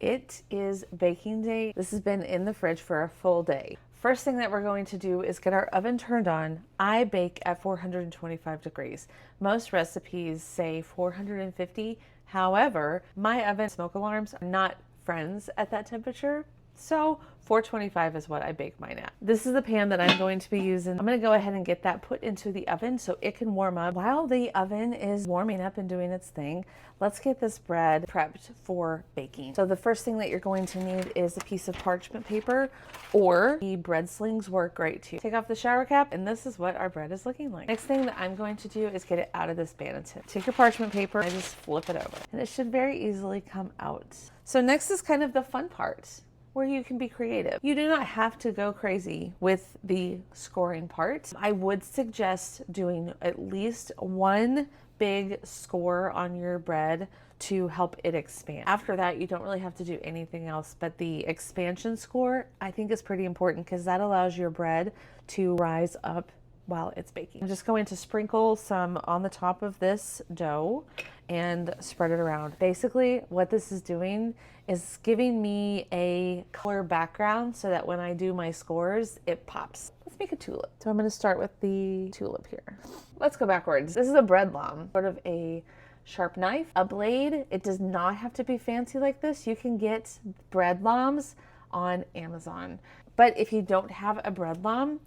It is baking day. This has been in the fridge for a full day. First thing that we're going to do is get our oven turned on. I bake at 425 degrees. Most recipes say 450. However, my oven smoke alarms are not friends at that temperature. So 425 is what I bake mine at. This is the pan that I'm going to be using. I'm going to go ahead and get that put into the oven so it can warm up. While the oven is warming up and doing its thing, let's get this bread prepped for baking. So the first thing that you're going to need is a piece of parchment paper, or the bread slings work great too. Take off the shower cap, and this is what our bread is looking like. Next thing that I'm going to do is get it out of this banneton. Take your parchment paper and just flip it over, and it should very easily come out. So next is kind of the fun part, where you can be creative. You do not have to go crazy with the scoring part. I would suggest doing at least one big score on your bread to help it expand. After that, you don't really have to do anything else, but the expansion score I think is pretty important because that allows your bread to rise up while it's baking. I'm just going to sprinkle some on the top of this dough and spread it around. Basically, what this is doing is giving me a color background so that when I do my scores, it pops. Let's make a tulip. So I'm gonna start with the tulip here. Let's go backwards. This is a bread lom, sort of a sharp knife, a blade. It does not have to be fancy like this. You can get bread loms on Amazon. But if you don't have a bread lom,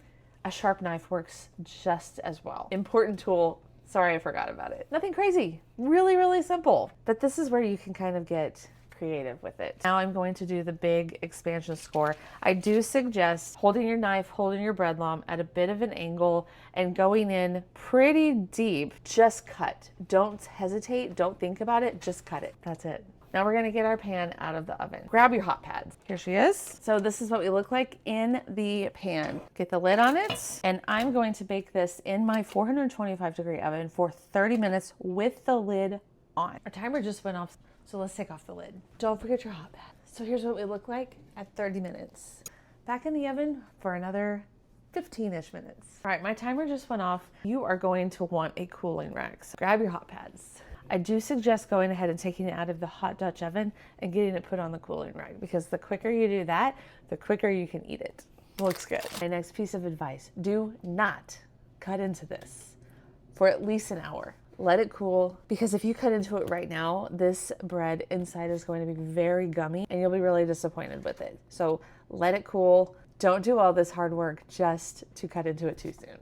a sharp knife works just as well. Important tool. Sorry, I forgot about it. Nothing crazy. Really, really simple. But this is where you can kind of get creative with it. Now I'm going to do the big expansion score. I do suggest holding your knife, holding your bread lom at a bit of an angle and going in pretty deep. Just cut. Don't hesitate. Don't think about it. Just cut it. That's it. Now we're gonna get our pan out of the oven. Grab your hot pads. Here she is. So this is what we look like in the pan. Get the lid on it, and I'm going to bake this in my 425 degree oven for 30 minutes with the lid on. Our timer just went off, so let's take off the lid. Don't forget your hot pad. So here's what we look like at 30 minutes. Back in the oven for another 15-ish minutes. All right, my timer just went off. You are going to want a cooling rack. So grab your hot pads. I do suggest going ahead and taking it out of the hot Dutch oven and getting it put on the cooling rack, because the quicker you do that, the quicker you can eat it. Looks good. My next piece of advice, do not cut into this for at least an hour. Let it cool, because if you cut into it right now, this bread inside is going to be very gummy and you'll be really disappointed with it. So let it cool. Don't do all this hard work just to cut into it too soon.